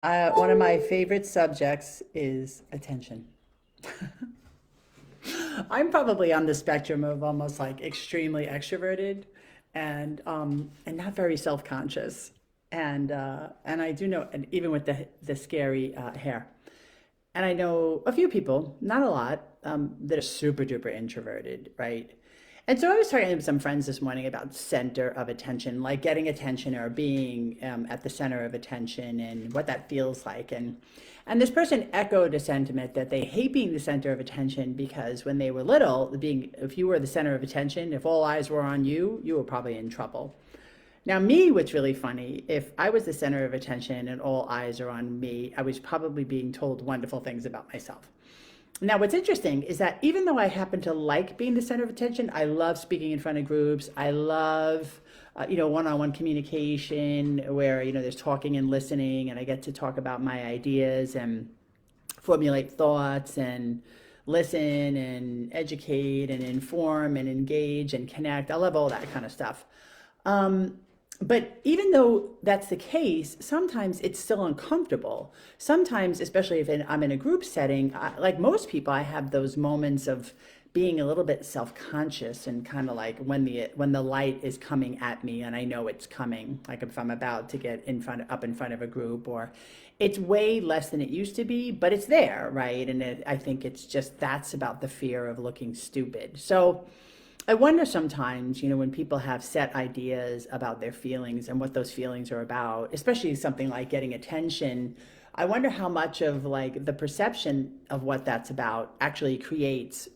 One of my favorite subjects is attention. I'm probably on the spectrum of almost like extremely extroverted and not very self-conscious. And I do know, and even with the scary hair. And I know a few people, not a lot, that are super duper introverted, right? And so I was talking to some friends this morning about center of attention, like getting attention or being at the center of attention and what that feels like. And this person echoed a sentiment that they hate being the center of attention because when they were little, being if you were the center of attention, if all eyes were on you, you were probably in trouble. Now, me, what's really funny, if I was the center of attention and all eyes are on me, I was probably being told wonderful things about myself. Now, what's interesting is that even though I happen to like being the center of attention, I love speaking in front of groups. I love, one-on-one communication where, there's talking and listening, and I get to talk about my ideas and formulate thoughts and listen and educate and inform and engage and connect. I love all that kind of stuff. Um, but even though that's the case, sometimes it's still uncomfortable. Sometimes, especially if I'm in a group setting, like most people, I have those moments of being a little bit self-conscious and kind of like when the light is coming at me and I know it's coming, like if I'm about to get up in front of a group, or it's way less than it used to be, but it's there, right? And I think it's just that's about the fear of looking stupid. So I wonder sometimes, when people have set ideas about their feelings and what those feelings are about, especially something like getting attention. I wonder how much of like the perception of what that's about actually creates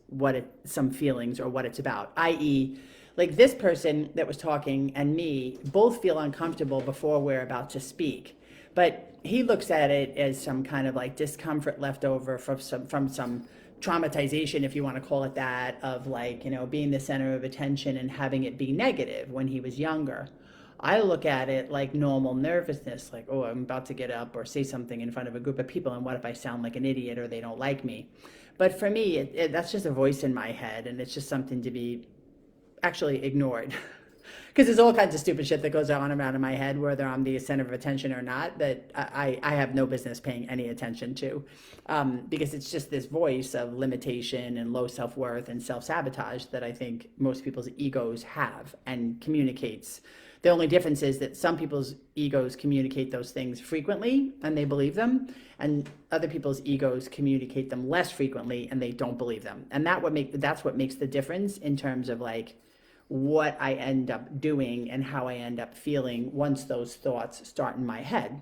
some feelings or what it's about, i.e., like this person that was talking and me both feel uncomfortable before we're about to speak. But he looks at it as some kind of like discomfort left over from some traumatization, if you want to call it that, of like, being the center of attention and having it be negative when he was younger. I look at it like normal nervousness, like, oh, I'm about to get up or say something in front of a group of people, and what if I sound like an idiot or they don't like me? But for me, that's just a voice in my head, and it's just something to be actually ignored. Because there's all kinds of stupid shit that goes on around in my head, whether I'm the center of attention or not, that I have no business paying any attention to, because it's just this voice of limitation and low self-worth and self-sabotage that I think most people's egos have and communicates. The only difference is that some people's egos communicate those things frequently and they believe them, and other people's egos communicate them less frequently and they don't believe them. And that's what makes the difference in terms of like what I end up doing and how I end up feeling once those thoughts start in my head.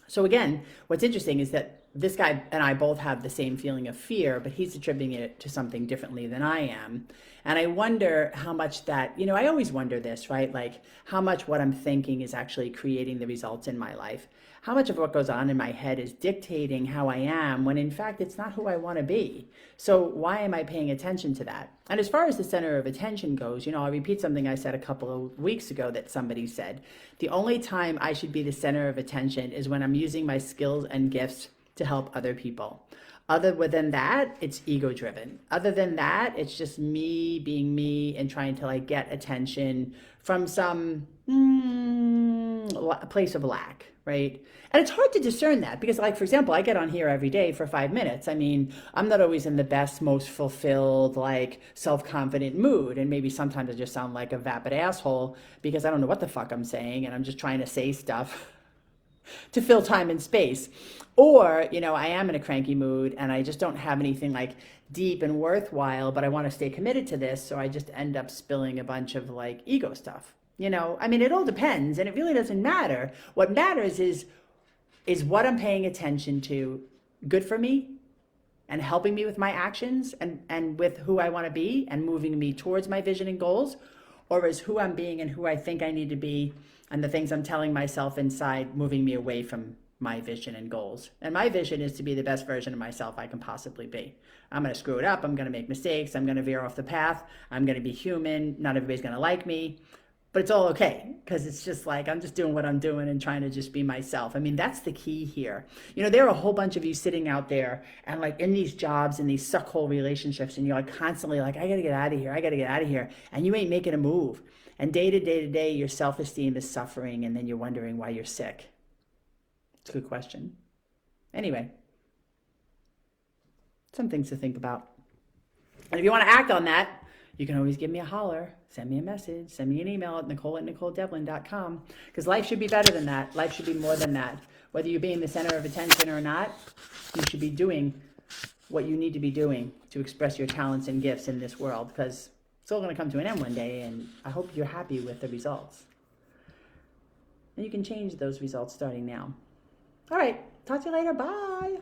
So again, what's interesting is that this guy and I both have the same feeling of fear, but he's attributing it to something differently than I am. And I wonder how much that, I always wonder this, right? Like how much what I'm thinking is actually creating the results in my life. How much of what goes on in my head is dictating how I am when in fact it's not who I want to be. So why am I paying attention to that? And as far as the center of attention goes, I'll repeat something I said a couple of weeks ago that somebody said. The only time I should be the center of attention is when I'm using my skills and gifts to help other people. Other than that, it's ego driven. Other than that, it's just me being me and trying to like get attention from some place of lack, right? And it's hard to discern that because, like, for example, I get on here every day for 5 minutes. I mean, I'm not always in the best, most fulfilled, like self-confident mood. And maybe sometimes I just sound like a vapid asshole because I don't know what the fuck I'm saying and I'm just trying to say stuff to fill time and space. Or, I am in a cranky mood and I just don't have anything like deep and worthwhile, but I want to stay committed to this. So I just end up spilling a bunch of like ego stuff. I mean, it all depends and it really doesn't matter. What matters is what I'm paying attention to good for me and helping me with my actions and with who I want to be and moving me towards my vision and goals, or is who I'm being and who I think I need to be and the things I'm telling myself inside moving me away from my vision and goals. And my vision is to be the best version of myself I can possibly be. I'm going to screw it up. I'm going to make mistakes. I'm going to veer off the path. I'm going to be human. Not everybody's going to like me, but it's all okay because it's just like I'm just doing what I'm doing and trying to just be myself. I mean, that's the key here. There are a whole bunch of you sitting out there and like in these jobs and these suckhole relationships, and you're like constantly like, I got to get out of here. I got to get out of here. And you ain't making a move. And day to day to day, your self-esteem is suffering, and then you're wondering why you're sick. It's a good question. Anyway, some things to think about. And if you want to act on that, you can always give me a holler, send me a message, send me an email at nicole@nicoledevlin.com, because life should be better than that. Life should be more than that. Whether you're being the center of attention or not, you should be doing what you need to be doing to express your talents and gifts in this world, because it's all going to come to an end one day, and I hope you're happy with the results. And you can change those results starting now. All right, talk to you later. Bye.